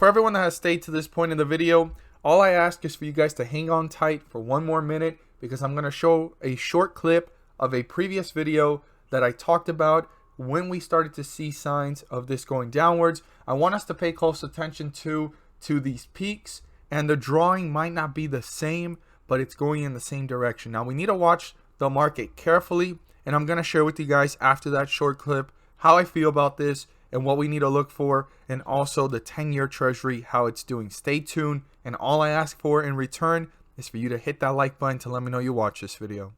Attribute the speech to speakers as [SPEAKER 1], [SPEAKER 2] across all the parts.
[SPEAKER 1] For everyone that has stayed to this point in the video, all I ask is for you guys to hang on tight for one more minute, because I'm going to show a short clip of a previous video that I talked about when we started to see signs of this going downwards. I want us to pay close attention to these peaks, and the drawing might not be the same, but it's going in the same direction. Now we need to watch the market carefully, and I'm going to share with you guys after that short clip how I feel about this and what we need to look for, and also the 10-year treasury, how it's doing. Stay tuned, and all I ask for in return is for you to hit that like button to let me know you watch this video.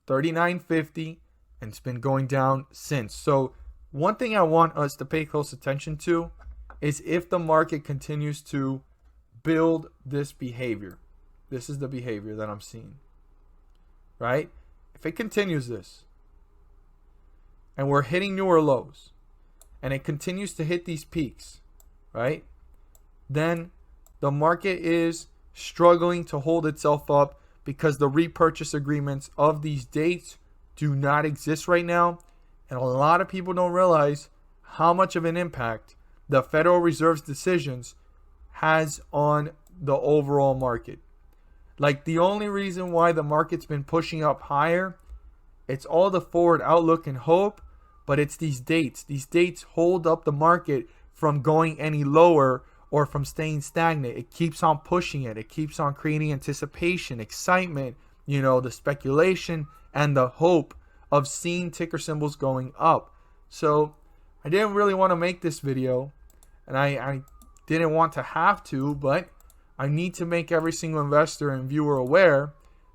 [SPEAKER 1] 39.50, and it's been going down since. So one thing I want us to pay close attention to is if the market continues to build this behavior. This is the behavior that I'm seeing, right? If it continues this, and we're hitting newer lows, and it continues to hit these peaks, right? Then the market is struggling to hold itself up because the repurchase agreements of these dates do not exist right now. And a lot of people don't realize how much of an impact the Federal Reserve's decisions has on the overall market. Like, the only reason why the market's been pushing up higher, it's all the forward outlook and hope, but it's these dates. These dates hold up the market from going any lower or from staying stagnant. It keeps on pushing it. It keeps on creating anticipation, excitement, the speculation and the hope of seeing ticker symbols going up. So I didn't really want to make this video, and I didn't want to have to, but I need to make every single investor and viewer aware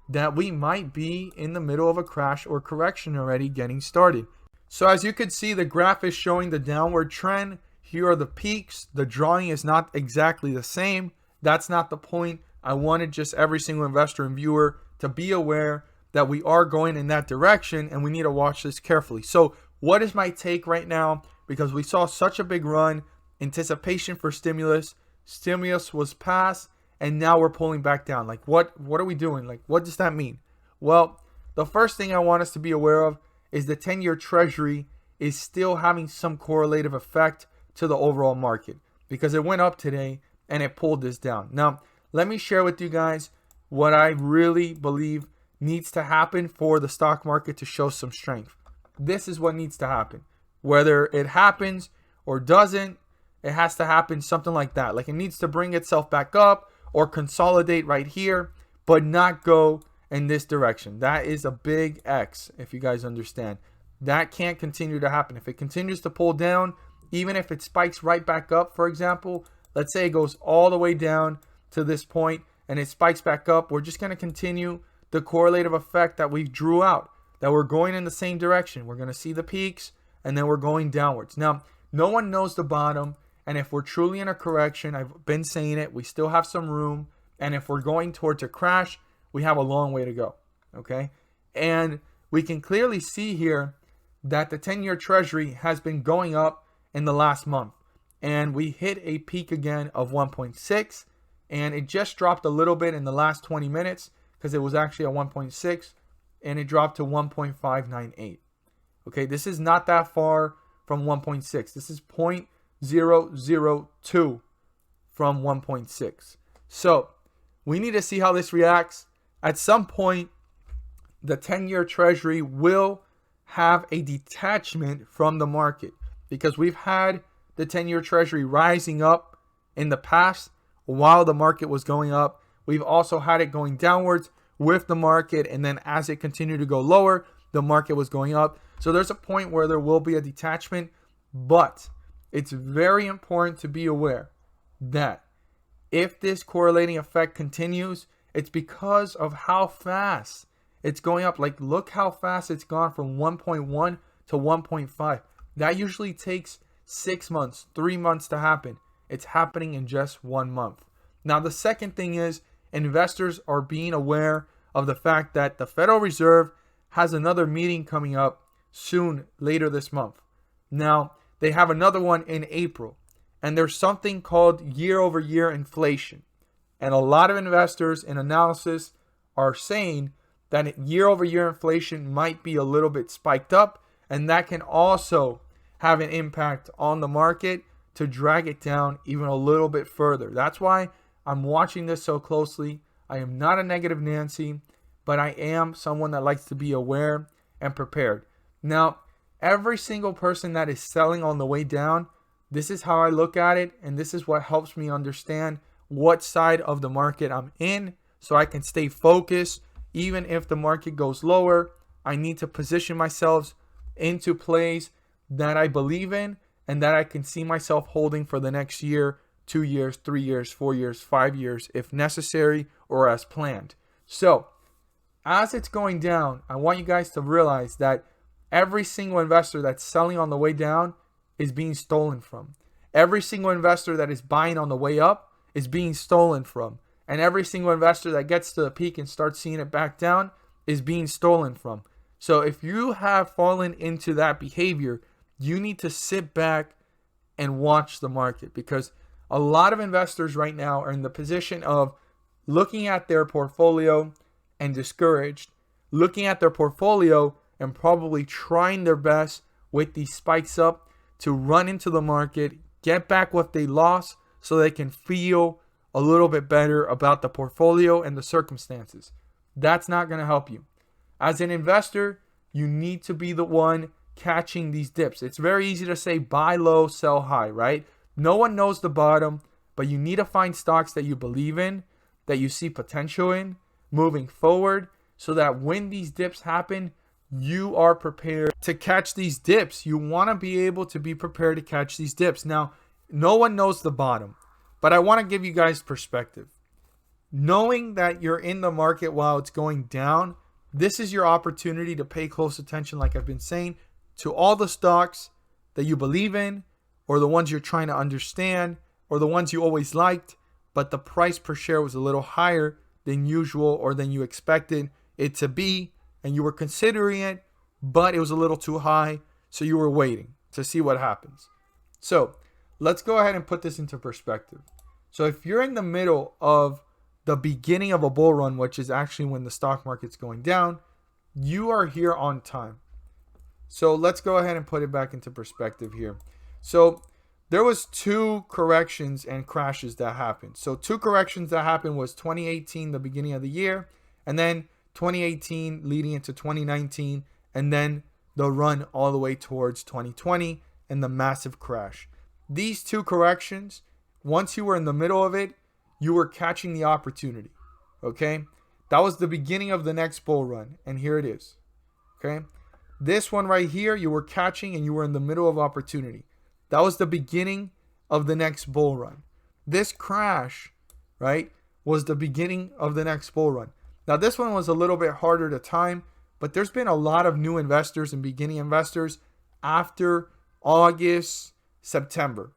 [SPEAKER 1] that we might be in the middle of a crash or correction already getting started. So as you can see, the graph is showing the downward trend. Here are the peaks. The drawing is not exactly the same. That's not the point. I wanted just every single investor and viewer to be aware that we are going in that direction, and we need to watch this carefully. So what is my take right now? Because we saw such a big run, anticipation for stimulus. Stimulus was passed, and now we're pulling back down. Like, what are we doing? Like, what does that mean? Well, the first thing I want us to be aware of is the 10-year treasury is still having some correlative effect to the overall market, because it went up today and it pulled this down. Now, let me share with you guys what I really believe needs to happen for the stock market to show some strength. This is what needs to happen. Whether it happens or doesn't, it has to happen something like that. Like, it needs to bring itself back up or consolidate right here, but not go in this direction. That is a big X, if you guys understand. That can't continue to happen. If it continues to pull down, even if it spikes right back up, for example, let's say it goes all the way down to this point and it spikes back up, we're just going to continue the correlative effect that we drew out, that we're going in the same direction. We're going to see the peaks, and then we're going downwards. Now, no one knows the bottom, and if we're truly in a correction, I've been saying it, we still have some room, and if we're going towards a crash, we have a long way to go, okay? And we can clearly see here that the 10-year treasury has been going up in the last month, and we hit a peak again of 1.6, and it just dropped a little bit in the last 20 minutes because it was actually at 1.6, and it dropped to 1.598. Okay, this is not that far from 1.6. This is 0.002 from 1.6. So we need to see how this reacts. At some point, the 10-year treasury will have a detachment from the market, because we've had the 10-year treasury rising up in the past while the market was going up. We've also had it going downwards with the market, and then as it continued to go lower, the market was going up. So there's a point where there will be a detachment, but it's very important to be aware that if this correlating effect continues, it's because of how fast it's going up. Like, look how fast it's gone from 1.1 to 1.5. That usually takes 6 months, 3 months to happen. It's happening in just 1 month. Now, the second thing is investors are being aware of the fact that the Federal Reserve has another meeting coming up soon, later this month. Now, they have another one in April, and there's something called year-over-year inflation. And a lot of investors in analysis are saying that year-over-year inflation might be a little bit spiked up, and that can also have an impact on the market to drag it down even a little bit further. That's why I'm watching this so closely. I am not a negative Nancy, but I am someone that likes to be aware and prepared. Now, every single person that is selling on the way down, this is how I look at it, and this is what helps me understand what side of the market I'm in so I can stay focused. Even if the market goes lower, I need to position myself into plays that I believe in and that I can see myself holding for the next year, 2 years, 3 years, 4 years, 5 years, if necessary or as planned. So, as it's going down, I want you guys to realize that every single investor that's selling on the way down is being stolen from. Every single investor that is buying on the way up is being stolen from. And every single investor that gets to the peak and starts seeing it back down is being stolen from. So if you have fallen into that behavior, you need to sit back and watch the market, because a lot of investors right now are in the position of looking at their portfolio and discouraged, looking at their portfolio and probably trying their best with these spikes up to run into the market, get back what they lost so they can feel a little bit better about the portfolio and the circumstances. That's not going to help you. As an investor, you need to be the one catching these dips. It's very easy to say buy low, sell high, right? No one knows the bottom, but you need to find stocks that you believe in, that you see potential in moving forward, so that when these dips happen, you are prepared to catch these dips. You want to be able to be prepared to catch these dips. Now, no one knows the bottom, but I want to give you guys perspective. Knowing that you're in the market while it's going down, this is your opportunity to pay close attention, like I've been saying, to all the stocks that you believe in, or the ones you're trying to understand, or the ones you always liked, but the price per share was a little higher than usual or than you expected it to be, and you were considering it, but it was a little too high, so you were waiting to see what happens. So let's go ahead and put this into perspective. So if you're in the middle of the beginning of a bull run, which is actually when the stock market's going down, you are here on time. So let's go ahead and put it back into perspective here. So there was 2 corrections and crashes that happened. So 2 corrections that happened was 2018, the beginning of the year, and then 2018 leading into 2019, and then the run all the way towards 2020 and the massive crash. These 2 corrections, once you were in the middle of it, you were catching the opportunity. Okay? That was the beginning of the next bull run, and here it is. Okay? This one right here, you were catching and you were in the middle of opportunity. That was the beginning of the next bull run. This crash, right, was the beginning of the next bull run. Now, this one was a little bit harder to time, but there's been a lot of new investors and beginning investors after August, September.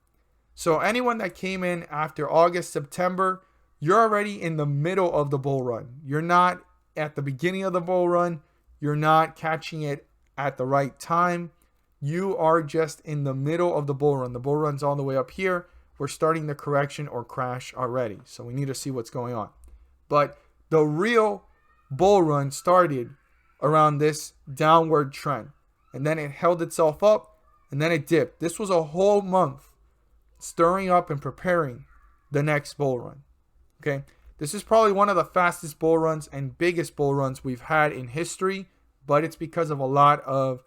[SPEAKER 1] So anyone that came in after August, September, you're already in the middle of the bull run. You're not at the beginning of the bull run. You're not catching it at the right time. You are just in the middle of the bull run. The bull run's all the way up here. We're starting the correction or crash already. So we need to see what's going on. But the real bull run started around this downward trend. And then it held itself up and then it dipped. This was a whole month stirring up and preparing the next bull run. Okay. This is probably one of the fastest bull runs and biggest bull runs we've had in history, but it's because of a lot of,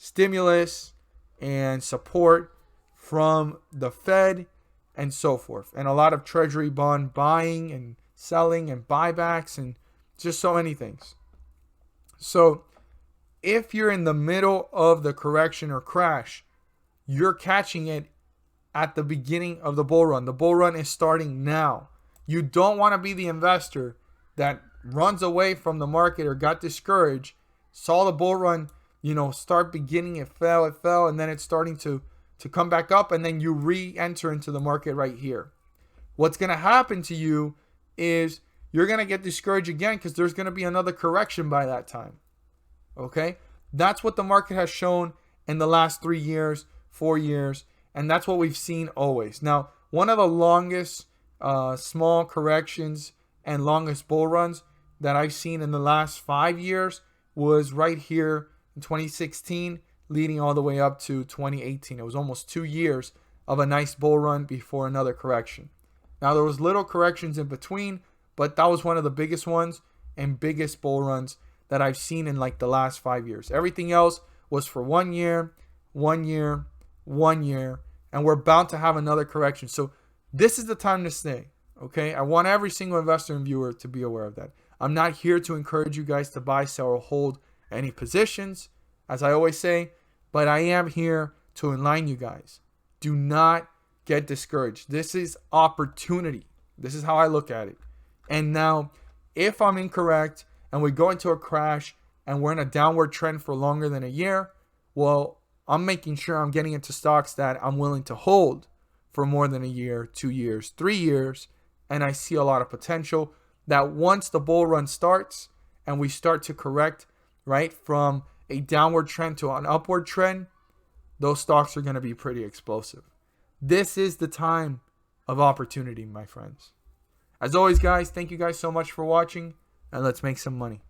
[SPEAKER 1] stimulus and support from the Fed and so forth, and a lot of treasury bond buying and selling and buybacks and just so many things. So if you're in the middle of the correction or crash, you're catching it at the beginning of the bull run. The bull run is starting now. You don't want to be the investor that runs away from the market or got discouraged, saw the bull run, start beginning, it fell, and then it's starting to come back up, and then you re-enter into the market right here. What's going to happen to you is you're going to get discouraged again because there's going to be another correction by that time. Okay? That's what the market has shown in the last 3 years, 4 years, and that's what we've seen always. Now, one of the longest small corrections and longest bull runs that I've seen in the last 5 years was right here in 2016, leading all the way up to 2018. It was almost 2 years of a nice bull run before another correction. Now, there was little corrections in between, but that was one of the biggest ones and biggest bull runs that I've seen in like the last 5 years. Everything else was for 1 year, 1 year, 1 year, and we're bound to have another correction. So this is the time to stay, okay? I want every single investor and viewer to be aware of that. I'm not here to encourage you guys to buy, sell, or hold any positions, as I always say, but I am here to enlighten you guys. Do not get discouraged. This is opportunity. This is how I look at it. And now, if I'm incorrect and we go into a crash and we're in a downward trend for longer than a year, well, I'm making sure I'm getting into stocks that I'm willing to hold for more than a year, 2 years, 3 years, and I see a lot of potential that once the bull run starts and we start to correct, right, from a downward trend to an upward trend, those stocks are going to be pretty explosive. This is the time of opportunity, my friends. As always, guys, thank you guys so much for watching, and let's make some money.